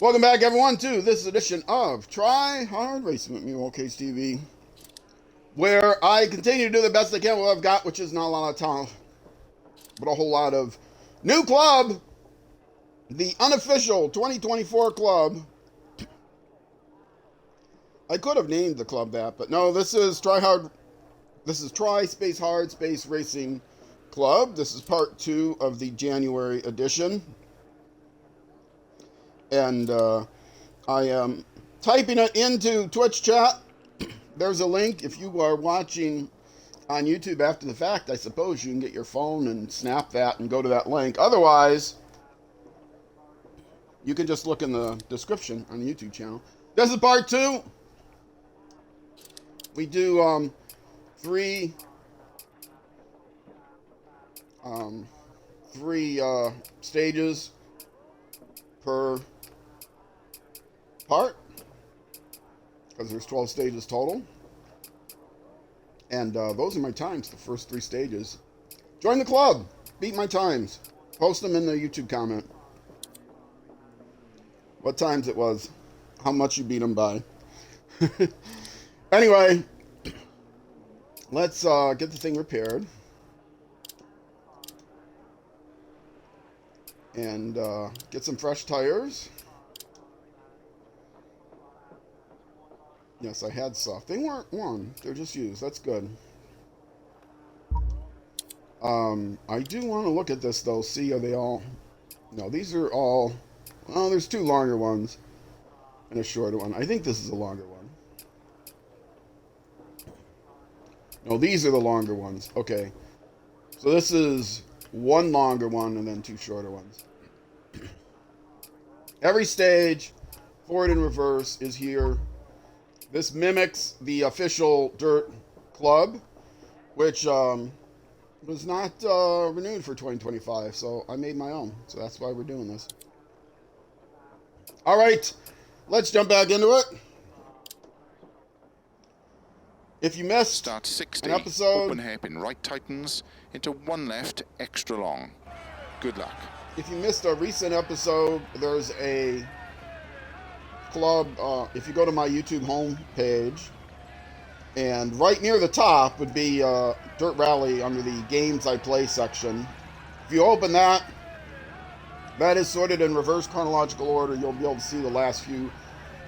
Welcome back, everyone, to this edition of Try Hard Racing with me, Case TV, where I continue to do the best I can with what I've got, which is not a lot of time, but a whole lot of new club, the unofficial 2024 club. I could have named the club that, but no, this is Try Hard. This is Try Space Hard Space Racing Club. This is part 2 of the January edition. And I am typing it into Twitch chat. There's a link. If you are watching on YouTube after the fact, I suppose you can get your phone and snap that and go to that link. Otherwise, you can just look in the description on the YouTube channel. This is part 2. We do three stages per part, because there's 12 stages total, and those are my times, the first 3 stages. Join the club, beat my times, post them in the YouTube comment, what times it was, how much you beat them by. Anyway, let's get the thing repaired and get some fresh tires. Yes, I had soft. They weren't worn. They're just used. That's good. I do want to look at this, though. See, are they all... No, these are all... Well, there's 2 longer ones and a shorter one. I think this is a longer one. No, these are the longer ones. Okay. So this is 1 longer one and then 2 shorter ones. Every stage, forward and reverse, is here. This mimics the official DiRT club, which was not renewed for 2025, so I made my own. So that's why we're doing this. All right, let's jump back into it. If you missed Start 60, an episode, open hairpin right tightens into 1 left, extra long. Good luck. If you missed a recent episode, there's a club, if you go to my YouTube home page, and right near the top would be DiRT Rally under the Games I Play section. If you open that, that is sorted in reverse chronological order. You'll be able to see the last few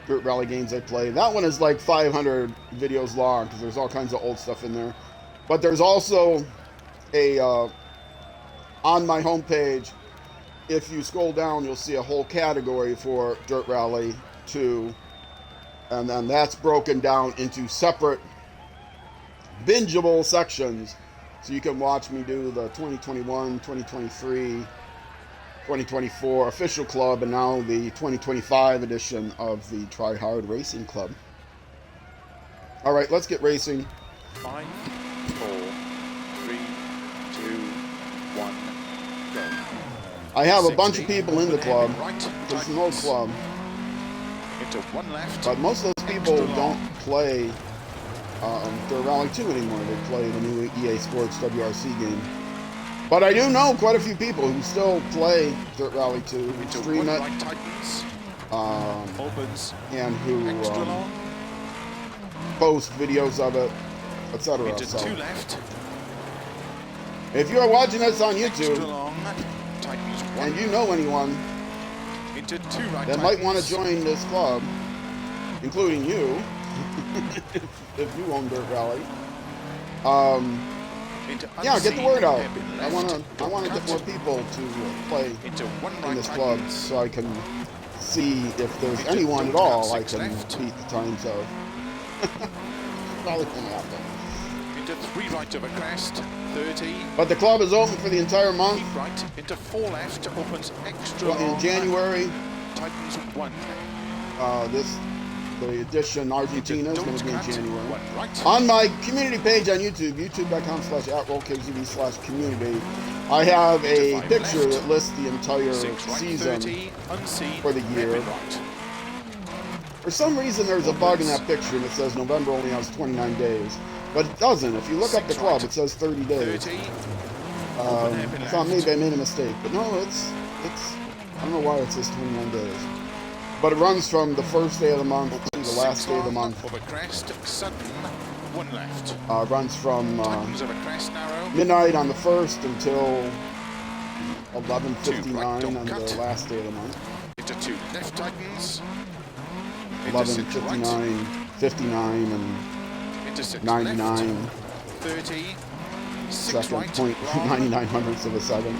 DiRT Rally games I play. That one is like 500 videos long because there's all kinds of old stuff in there. But there's also a, on my homepage, if you scroll down, you'll see a whole category for DiRT Rally 2, and then that's broken down into separate bingeable sections, so you can watch me do the 2021, 2023, 2024 official club, and now the 2025 edition of the Try Hard Racing Club. All right, let's get racing. 5, 4, 3, 2, 1, go. I have a bunch of people in the club. Right, It's an old club, into 1 left, but most of those people don't play DiRT Rally 2 anymore. They play the new EA Sports WRC game. But I do know quite a few people who still play DiRT Rally 2, who into stream 1 it, right tightens, opens, and who extra long, post videos of it, etc. into So 2 left, if you are watching this on extra YouTube long, tightens 1, and you know anyone into 2 right that might want to join this club, including you, if you own DiRT Rally, yeah, get the word out. I want to get more people to play into 1 in right this club, tightens, so I can see if there's Into anyone at don't all cut I 6 can left. beat the times of. Probably won't happen. into 3 right of a crest, 30, But the club is open for the entire month. keep right, into 4 left, opens extra Well, in long, January, tightens 1, the edition Argentina is going to be in cut, January. 1 right, On my community page on YouTube, youtube.com/@rollkzv/community, I have a to 5 picture left, that lists the entire 6 right, season 30, unseen, for the year. hairpin right, For some reason, there's a bug in that picture and it says November only has 29 days. But it doesn't. If you look up the club, it says 30 days. 30. I thought maybe I made a mistake. But no, it's I don't know why it says 29 days. But it runs from the first day of the month to the last day of the month. Over crest, sudden, one left. Runs from Tightens over crest, narrow. midnight on the 1st until 11:59 right, on cut. the last day of the month. Into 2 left, tightens. Into 11:59, 59, and into 6 99 left. 30. 6 second right. point, Long. 99 hundredths of a second.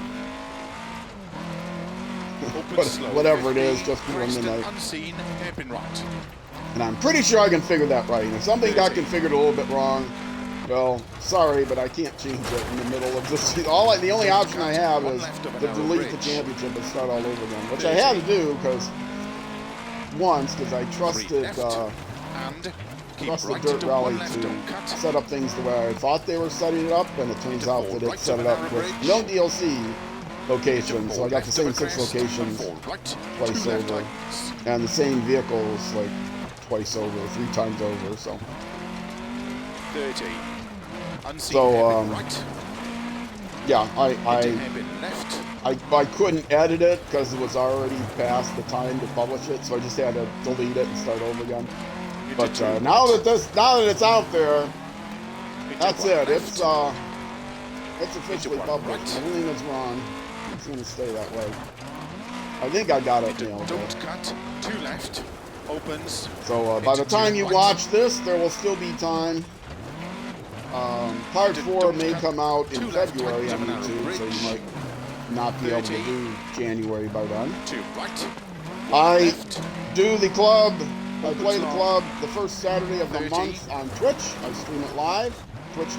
Open slow. Whatever it 50, is, just before crest and midnight. unseen, hairpin right. And I'm pretty sure I configured that right. And if something got 30. configured a little bit wrong, well, sorry, but I can't change it in the middle of this. The only option I have is to delete the championship and start all over again, which I had to do because I trusted And keep trusted right Dirt into Rally one left, to don't cut. set up things the way I thought they were setting it up, and it turns Into out four that it right set it over up narrow with bridge. no DLC locations. Into So I got the four same left 6 over crest, locations and 4 right, twice 2 left, over, tightens. and the same vehicles like twice over, 3 times over. So 30. Unseen, So, hairpin right. yeah, Into hairpin left. I couldn't edit it because it was already past the time to publish it, so I just had to delete it and start over again. Into But 2 now right. that it's out there, Into that's 1 it. left. It's officially Into 1 published. right. Everything is wrong. It's going to stay that way. I think I got it Into nailed. don't cut. 2 left. Opens. So by the Into time 2 you right. watch this, there will still be time. Part 4 may cut. come out in 2 left, February on tightens over narrow YouTube, so you bridge. might not be able to 30. do January by then. 2 right. I Left. do the club. I Opens play the long. club the first Saturday of the 30. month on Twitch. I stream it live. Caution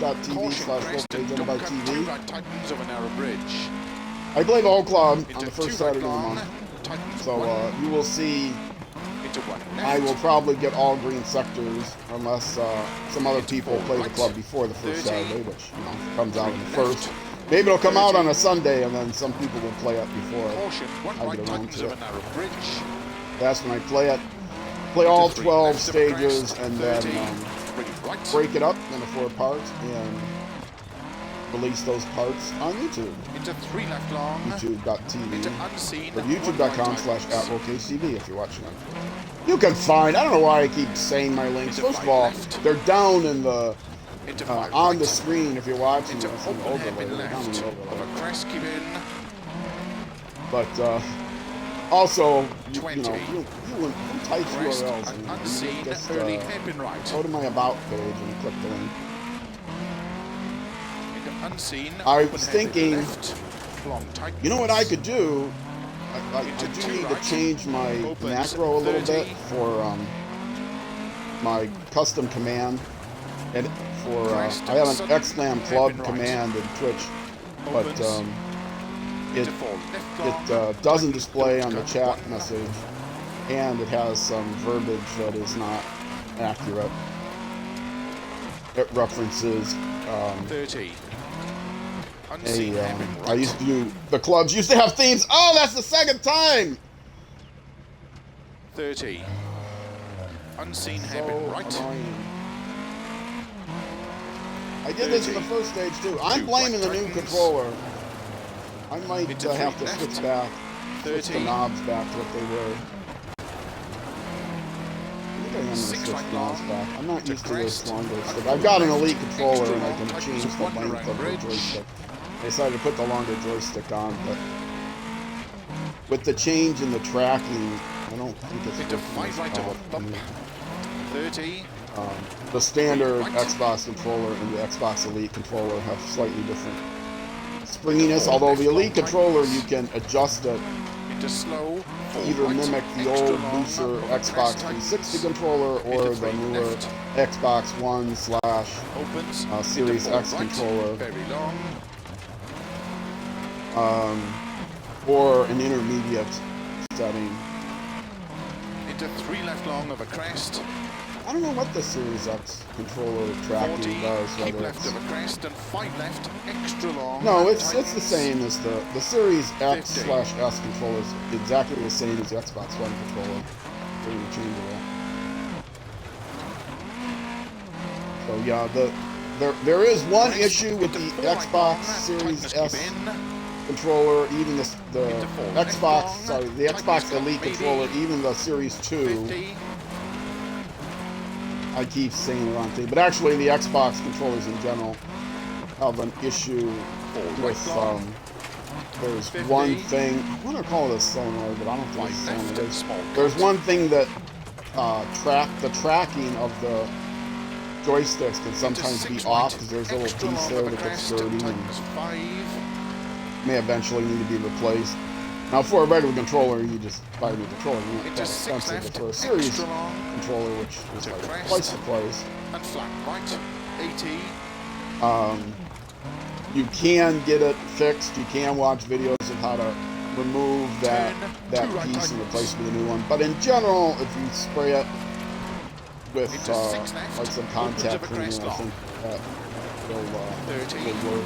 crest and don't cut. 2 Twitch.tv/TV. right, tightens over narrow bridge. I play the whole club on Into the 2 first right Saturday of the long. month. Tightens So 1. you will see Into 1 left. I will probably get all green sectors unless some other people play the right. club before the first 30. Saturday, which comes out on the 3 left. first. Maybe it'll come out 30. on a Sunday, and then some people will play it before Caution. 1 I right, get around tightens to over it. narrow bridge. That's when I play it. Play all 3 12 left over stages crest. and 30. then 3 right. break it up into 4 parts and release those parts on YouTube. Into 3 left long. YouTube.tv Into unseen. or 1 right, youtube.com/@RollCaseTV if you're watching on. You can find. I don't know why I keep saying my links. Into First of 5 all, left. they're down in the Into 5 on right. the screen if you're watching Into this in the open overlay. hairpin They're down in left. the overlay. Over crest, keep in. But also, you 20. know, you type Crest URLs and and unseen. just Early hairpin right. go to my about page and click the link. Into unseen. I open was hairpin thinking, left. Long tightens. you know what I could do? I Into do 2 need right. to change my Opens macro a little 30. bit for my custom command. And for Crest I have an sudden XLAM club hairpin right. command in Twitch, but Opens. it Into 4 left long. it doesn't Tightens, display don't on the cut. chat 1 message, and it has some verbiage that is not accurate. It references 30. Unseen hairpin right. I used to do the clubs used to have themes. Oh, that's the second time. 30. Unseen So hairpin right. annoying. I did this in the 30. first stage too. I'm 2 blaming the right new tightens. controller. I might Into have 3 to left. switch back, switch the 30. knobs back to what they were. I think I am going to 6 switch right the knobs long. back. I'm not To used to this crest. longer stick. And I've got an left. elite controller Extra and I long can tightens change the 1 length around of the bridge. joystick. I decided to put the longer joystick on, but with the change in the tracking, I don't think it's Into working 5 as right well over for bump. me. 30. The standard Right. Xbox controller and the Xbox Elite controller have slightly different springiness, Four although left the Elite long controller tightens. you can adjust it Into slow. to 4 either right. mimic the Extra old, long. looser Over Xbox crest 360 tightens. controller or Into the 3 newer left. Xbox One / Opens. Series Into 4 X right. controller. Very long. Or an intermediate setting. Into 3 left long over crest. I don't know what the Series X controller tracking 40. does. Keep Whether left it's over crest and 5 left. Extra long. no, it's the tightens. same as the Series X 50. / S controller is exactly the same as the Xbox One controller. They're interchangeable. So yeah, there is one issue with the Into 4 right long. Xbox Series Tightens, keep S in. controller, even the Xbox, long, sorry, the Xbox Elite maybe. controller, even the Series 2. 50. I keep saying the wrong thing, but actually the Xbox controllers in general have an issue with, there's 50. one thing, I want to call it a solenoid, but I don't think it's a solenoid. Left, small There's cut. one thing that the tracking of the joysticks can sometimes be off because there's a little piece there that gets dirty and may eventually need to be replaced. Now, for a regular controller, you just buy a new controller. You want that expensive, but for a series controller, which is like twice the price, and flat right, 80. you can get it fixed. You can watch videos of how to remove that piece and replace it with a new one. But in general, if you spray it with like some contact cleaner, I think that will work.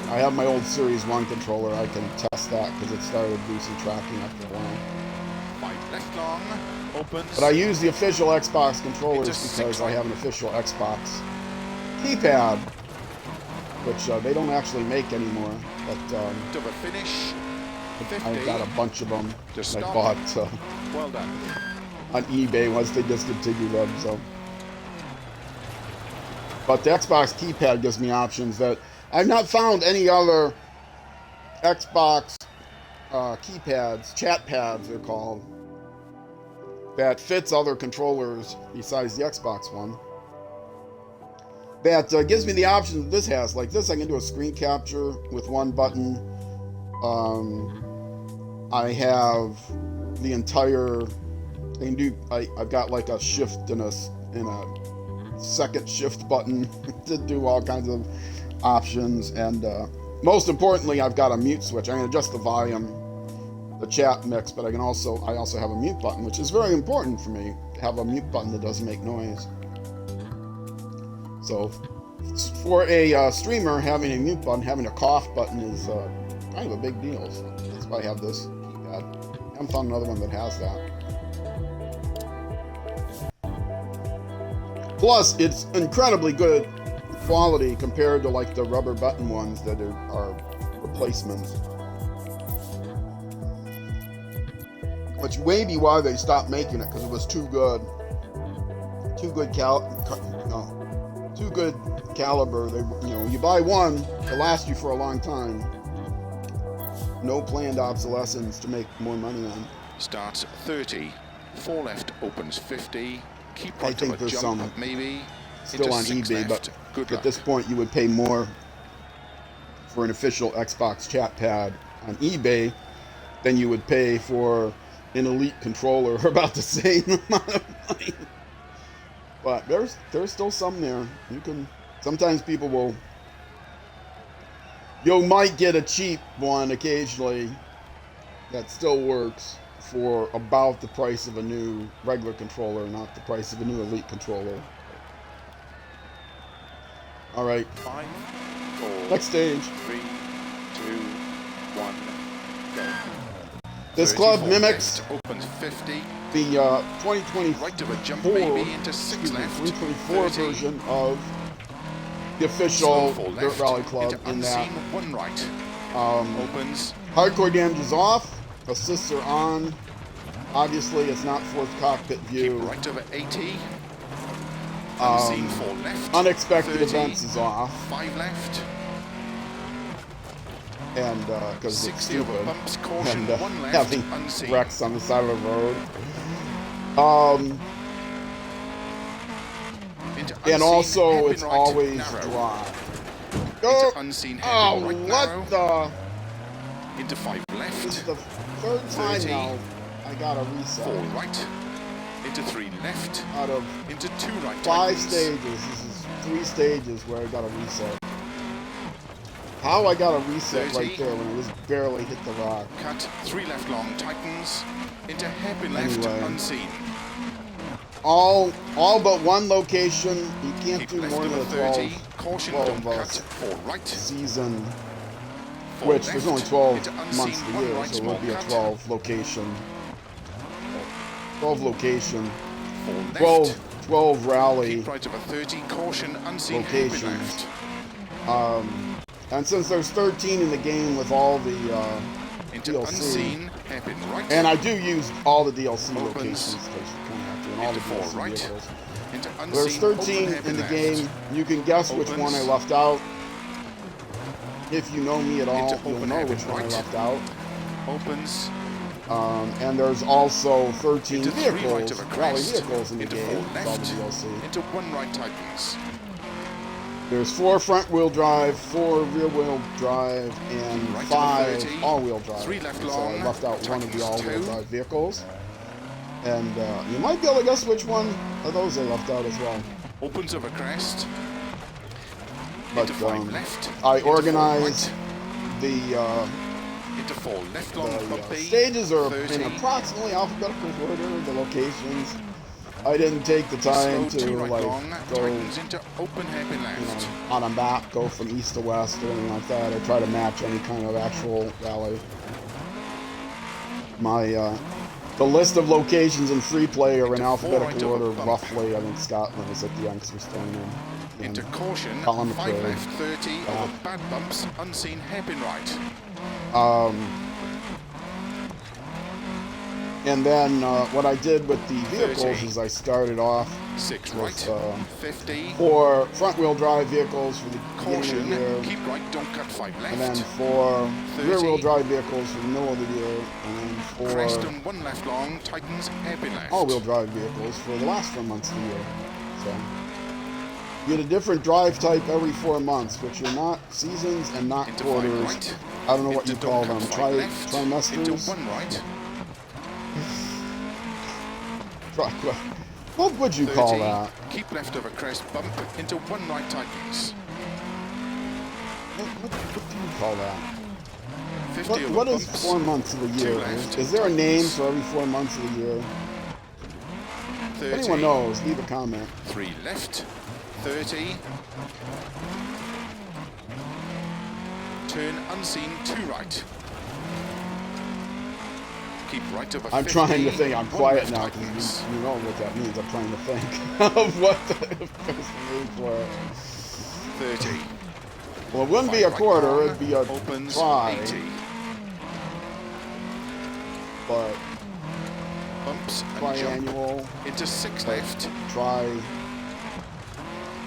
I have my old Series 1 controller. I can test that because it started losing tracking after a while. Left long, opens. But I use the official Xbox controllers because I have an official Xbox keypad, which they don't actually make anymore. But double finish. 50. I've got a bunch of them Just I stop. bought Well done. on eBay once they discontinued them. So, but the Xbox keypad gives me options that I've not found any other Xbox keypads, chat pads they're called, that fits other controllers besides the Xbox one. That gives me the options that this has. Like this, I can do a screen capture with one button. I have the entire. I can do. I've got like a shift and a second shift button to do all kinds of options, and most importantly, I've got a mute switch. I can adjust the volume, the chat mix, but I also have a mute button, which is very important for me to have a mute button that doesn't make noise. So for a streamer, having a mute button, having a cough button is kind of a big deal. So that's why I have this keypad. I haven't found another one that has that. Plus, it's incredibly good quality compared to like the rubber button ones that are replacements. Which may be why they stopped making it, because it was too good. Too good caliber. They, you buy one, it'll last you for a long time. No planned obsolescence to make more money on. Starts 30. 4 left, opens 50. Keep I right think to a there's jump, some maybe. still Into on 6 eBay, left. but Good at luck. this point you would pay more for an official Xbox chat pad on eBay than you would pay for an Elite controller, about the same amount of money. But there's still some there. You can sometimes people will. You might get a cheap one occasionally that still works for about the price of a new regular controller, not the price of a new Elite controller. All right. 5, 4, Next stage. 3, 2, 1, go. This club 34 mimics left, opens 50. the 2024, Right of a jump, maybe into 6 left. 2024 30. version of the official Slow 4 Dirt left, Rally Club, into in that unseen 1 right. Opens. hardcore damage is off, assists are on. Obviously, it's not fourth cockpit view. Keep right over 80. Unseen 4 left. Unexpected 30. events is off, 5 left. and because it's 60 over stupid, bumps. Caution. and 1 left. having Unseen. wrecks on the side of the road. Into And unseen, also, hairpin it's right, always narrow. dry. Into unseen hairpin right, narrow. What the? Into 5 This is left. the third time 30. now I got a reset. 4 right. Into 3 left. Out of Into 2 right. 5 tightens. stages, this is 3 stages where I got a reset. How I got a reset 30. right there when I just barely hit the rock. Cut. 3 left long. Tightens. Into hairpin left. Anyway. Unseen. All but one location. You can't Keep do left more than over a 30. 12 Caution. 12 Don't cut. 4 right. season, 4 which left. there's only 12 Into months unseen, of the 1 year, right, so it small will be a cut. 12 location. 12 location. 4 left. 12 rally. Keep right over 30. Caution. Unseen hairpin Locations. left. And since there's 13 in the game with all the into DLC. unseen, hairpin right. And I do use all the DLC Opens. locations because you kind of have to, and all the Into four DLC right. vehicles. Into unseen, There's 13 open, in the left. game. You can guess which one I Opens. left out. If you know me at all, Into you'll open, know hairpin which one I right. left out. Opens. And there's also 13 Into three right vehicles, of a rally crest. vehicles in the Into game. four It's all the left. DLC. Into one right tightens. There's 4 front-wheel drive, 4 rear-wheel drive, and Right to the 5 30. all-wheel drive. 3 left And so long. I left out one of the Tightens all-wheel 2. drive vehicles. And you might be able to guess which one of those I left out as well. Opens of a crest. But Into 5 left. I Into 4 organized right. the Into 4 left long bumpy. stages are 30. in approximately alphabetical order, the locations. I didn't take the time Slow 2 to right like long. go, Tightens into open hairpin you left. know, on a map, go from east to west or anything like that, or try to match any kind of actual rally. My the list of locations in free play are in Into 4 right alphabetical of a order, bump. roughly. I think Scotland is at the end because we're still in. Into caution. Colin 5 McRae. left. 30 over bad bumps. Unseen hairpin right. And then what I did with the vehicles 30. is I started off 6 with right. 50. 4 front-wheel drive vehicles for the beginning of Caution. the year, Keep right. Don't cut 5 left. and then 4 30. rear-wheel drive vehicles for the middle of the year, and then Crest 4 and 1 left long. Tightens hairpin left. all-wheel drive vehicles for the last 4 months of the year. So you get a different drive type every 4 months, which are not seasons and not Into quarters. 5 right. I don't know what Into you call don't them. cut 5 left. Into Trimesters. 1 right. What would you 30. call that? Keep left over crest bump. Into 1 right tightens. What do you call that? 50 over What is bumps. 4 months of the 2 year? left. Is there a name for every 4 months of the year? 30. If anyone knows, leave a comment. 3 left. 30. Turn unseen 2 right. Keep right over 50. I'm trying to think. I'm 1 quiet left now tightens. because you know what that means. I'm trying to think of what the name for it. 30. Well, it wouldn't be a 5 right quarter. long. It'd be a Opens try. 80. But Bumps and jump. triannual, Into 6 left. try,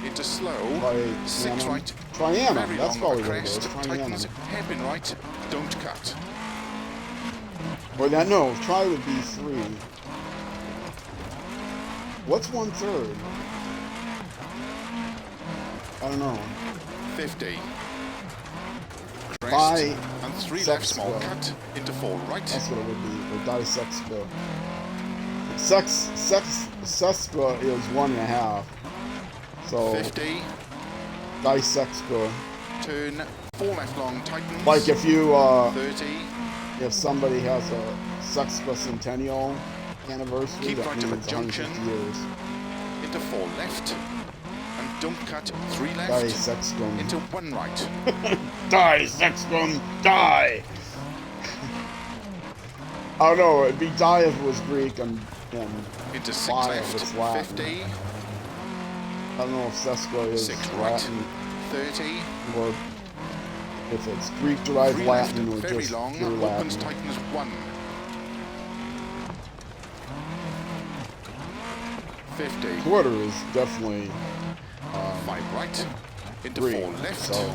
Into slow. 6 trianum. right. Trianum. Very That's long probably over what it is. crest. Tightens Trianum. hairpin right. Don't cut. Or that, no, try would be 3. What's 1/3? I don't know. 50. Crest. Pi And 3 left small sexta. cut. Into 4 right. That's what it would be. Or disextra. Sextra is 1.5. So 50. disextra. Turn 4 left long tightens. Like if you 30. if somebody has a sexquicentennial anniversary, Keep that right means of a 150 junction. years. Into 4 left. And don't cut 3 left. Disextrum. Into 1 right. Disextrum. Die. I don't know. It'd be die if it was Greek and Into 6 Pi if left. it's Latin. 50. I don't know if sesqua is 6 right. Latin 30. or if it's Greek-derived 3 left. Latin or Very just long. pure Opens Latin. tightens 1. 50. Quarter is definitely 5 right. Into 3. 4 left. So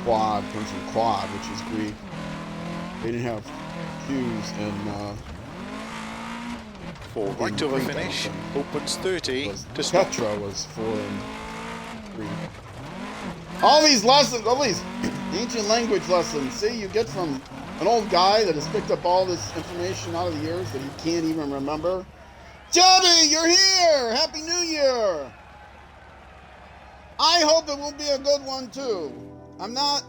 quad comes from quad, which is Greek. They didn't have Q's in 4 right in over Greek, I finish. think. Opens 30 Was to stop. Petra was 4 in Greek. All these lessons, all these ancient language lessons, see, you get from an old guy that has picked up all this information out of the years that he can't even remember. Joby, you're here! Happy New Year! I hope it will be a good one too. I'm not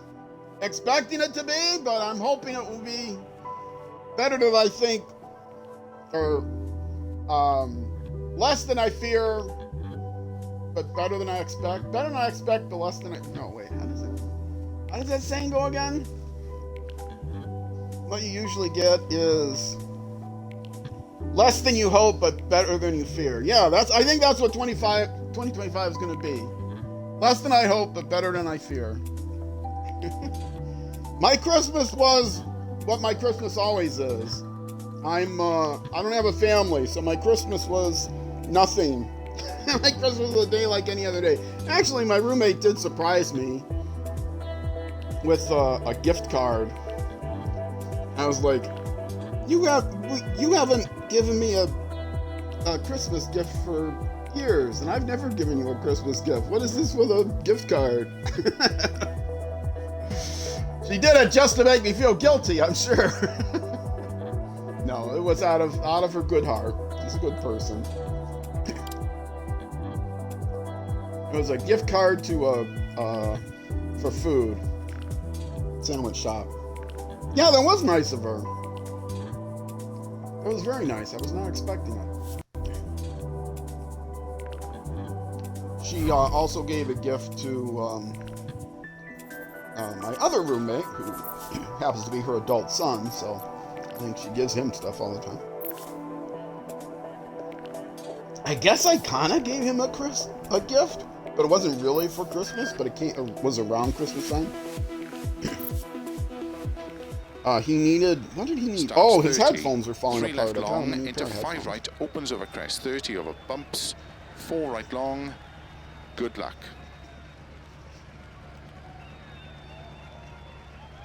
expecting it to be, but I'm hoping it will be better than I think, or less than I fear, but better than I expect. Better than I expect, but less than I... No, wait, how does that saying go again? What you usually get is less than you hope, but better than you fear. Yeah, I think that's what 2025 is going to be. Less than I hope, but better than I fear. My Christmas was what my Christmas always is. I don't have a family, so my Christmas was nothing. My Christmas was a day like any other day. Actually, my roommate did surprise me with a gift card. I was like, you haven't given me a Christmas gift for years, and I've never given you a Christmas gift. What is this with a gift card? She did it just to make me feel guilty, I'm sure. No, it was out of her good heart. She's a good person. It was a gift card to for food. Sandwich shop. Yeah, that was nice of her. It was very nice. I was not expecting it. She also gave a gift to my other roommate, who happens to be her adult son, so I think she gives him stuff all the time. I guess I kind of gave him a gift, but it wasn't really for Christmas, but it was around Christmas time. He needed, what did he need? Starts Oh, his 30, headphones were falling 3 apart. left long, into 5 right, opens over crest, 30 over bumps, 4 right long, good luck.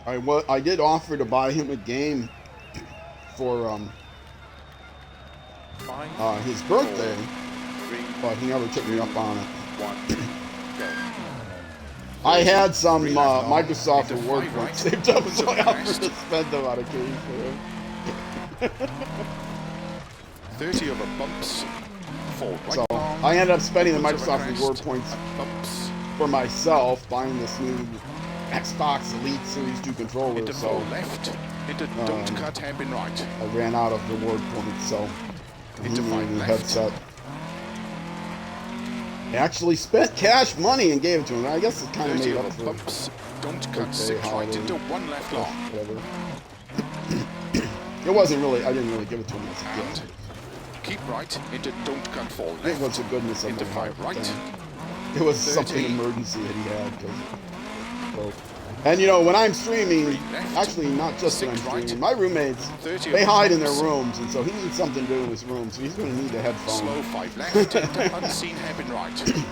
I did offer to buy him a game for his birthday, 4, 3, but he never took me up on it. 1, go. I had some 3 left long, Microsoft into Reward 5 points right, saved up, opens so I over offered crest. to spend them on a game for him. 30 over bumps, 4 right So long, I ended up spending the opens over Microsoft crest, Reward points bumps, for myself, buying this new Xbox Elite Series 2 controller, into so 4 left, into don't cut hairpin right, I ran out of reward points, so he into 5 needed a left, headset. I actually spent cash money and gave it to him. I guess it kind of 30 made up over for bumps, don't cut birthday, 6 right, holiday, into 1 left long, whatever. It wasn't really, I didn't really give it to him as a and gift. keep right, into don't cut 4 It left, was the goodness of into my heart. 5 right, It was something 30. emergency that he had. So, and you know, when I'm streaming, 3 left, actually not just when I'm 6 right, streaming, my roommates, 30 they over hide in their bumps, rooms, and so he needs something to do in his room, so he's going to need a headphone. slow 5 left, into unseen hairpin right, into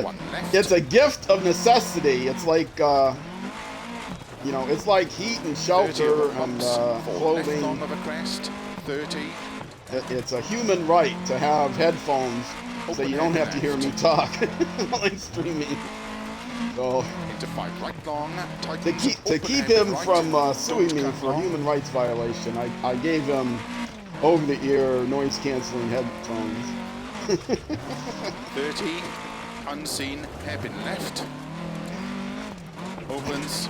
1 left, It's a gift of necessity. It's like, you know, it's like heat and 30 shelter over and bumps, 4 left clothing. long over crest, 30, It's a human right to have headphones so Open you don't hand have to hear left. me talk while I'm streaming. So into 5 right long, to tightens, keep open him hairpin right, from suing don't me cut for long, human rights violation, I gave him over-the-ear noise-canceling headphones. 30, unseen hairpin left, opens,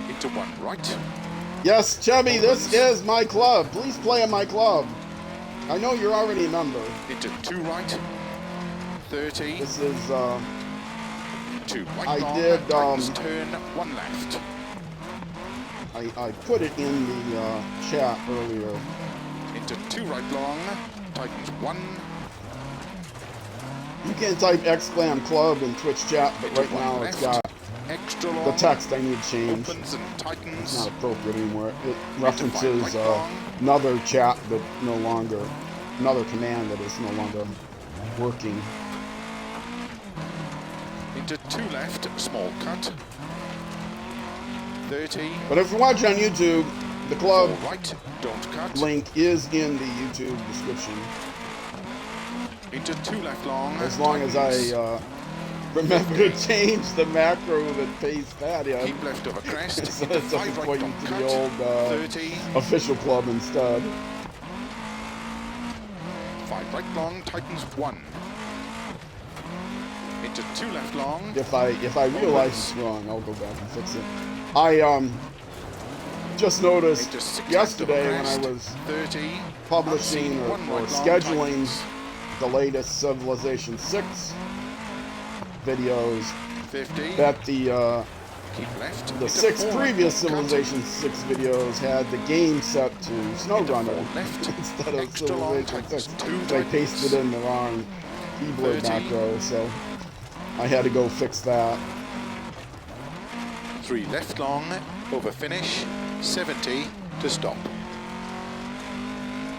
into 1 right, Yes, Chubby, this is my club. Please play in my club. I know you're already a member. into 2 right, 30, This is 2 right I long, did, tightens turn, 1 left, I put it in the chat earlier. into 2 right long, tightens 1, You can type !club in Twitch chat, but into right 1 now left, it's got extra long, the text I need changed. opens and It's tightens, not appropriate anymore. It references right long. another chat that no longer, another command that is no longer working. into 2 left, small cut, 30, But if you're watching on YouTube, the 4 club right, don't cut, link is in the YouTube description. into 2 left long, As long as I tightens, remember to change the macro that pastes that in. keep left over crest, So into it 5 doesn't right, point you don't to cut, the old 30, official club instead. 5 right long, tightens 1, into 2 left long, If I realize it's wrong, I'll go back and fix it. I just noticed into 6 yesterday when left I over was crest, 30, publishing unseen, or 1 right long, scheduling tightens, the latest Civilization 6 videos, 50, that the keep left, the into 6 4 previous right, don't cut, Civilization 6 videos had the game set to into SnowRunner 4 left, instead of extra long, Civilization 6. tightens 2, So I pasted in the wrong keyboard 30. macro, so I had to go fix that. 3 left long, over finish, 70 to stop.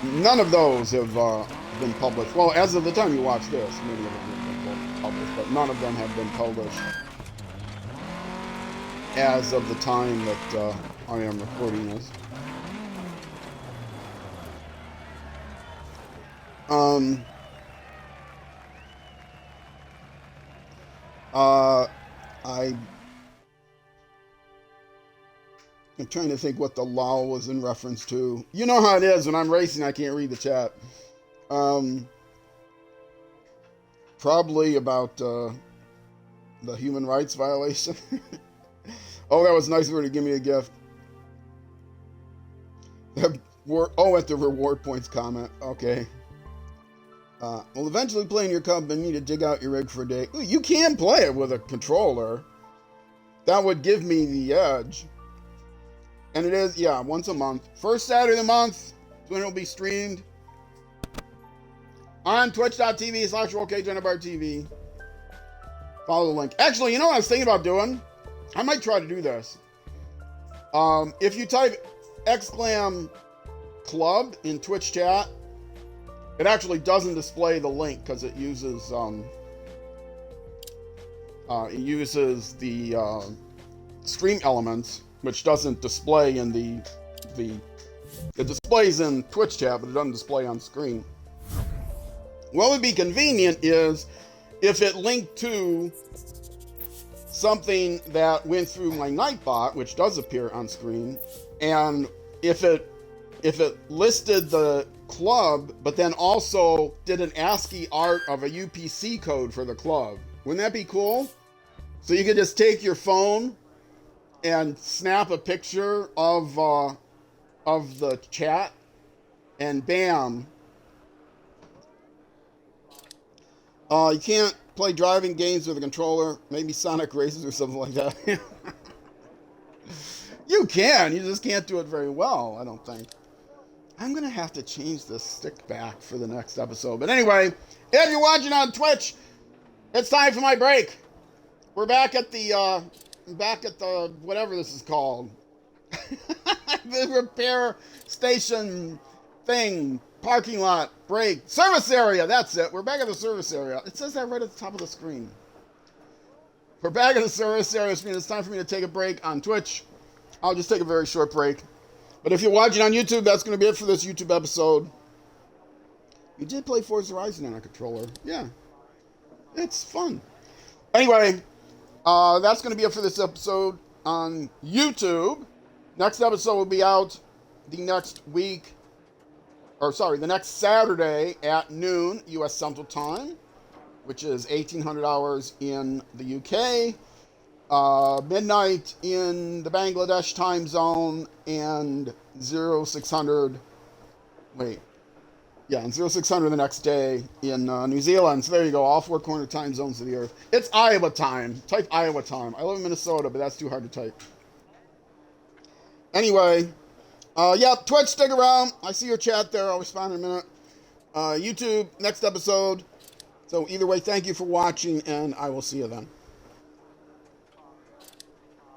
None of those have been published. Well, as of the time you watch this, many of them have been published, but none of them have been published as of the time that I am recording this. I'm trying to think what the lull was in reference to. You know how it is when I'm racing, I can't read the chat. Probably about the human rights violation. Oh, that was nice of her to give me a gift. Oh, at the reward points comment. Okay. Well, eventually play in your company to dig out your rig for a day. Ooh, you can play it with a controller. That would give me the edge. And it is, yeah, once a month. First Saturday of the month, when it'll be streamed. On twitch.tv/RollCageOnABarTV. Follow the link. Actually, you know what I was thinking about doing? I might try to do this. If you type !club in Twitch chat, it actually doesn't display the link because it uses the stream elements, which doesn't display in it displays in Twitch chat, but it doesn't display on screen. What would be convenient is if it linked to something that went through my Nightbot, which does appear on screen, and if it listed the club, but then also did an ASCII art of a UPC code for the club. Wouldn't that be cool? So you could just take your phone and snap a picture of the chat, and bam. You can't play driving games with a controller, maybe Sonic Races or something like that. You can, you just can't do it very well, I don't think. I'm going to have to change this stick back for the next episode. But anyway, if you're watching on Twitch, it's time for my break. We're back at the whatever this is called. The repair station thing, parking lot, break, service area. That's it. We're back at the service area. It says that right at the top of the screen. We're back at the service area, which means it's time for me to take a break on Twitch. I'll just take a very short break. But if you're watching on YouTube, that's going to be it for this YouTube episode. You did play Forza Horizon on a controller. Yeah. It's fun. Anyway, that's going to be it for this episode on YouTube. Next episode will be out the next Saturday at noon U.S. Central Time, which is 1800 hours in the UK. Midnight in the Bangladesh time zone, and 0600 the next day in New Zealand. So there you go, all four corner time zones of the earth. It's Iowa time. Type Iowa time. I live in Minnesota, but that's too hard to type. Anyway, Twitch, stick around. I see your chat there. I'll respond in a minute. YouTube, next episode. So either way, thank you for watching, and I will see you then.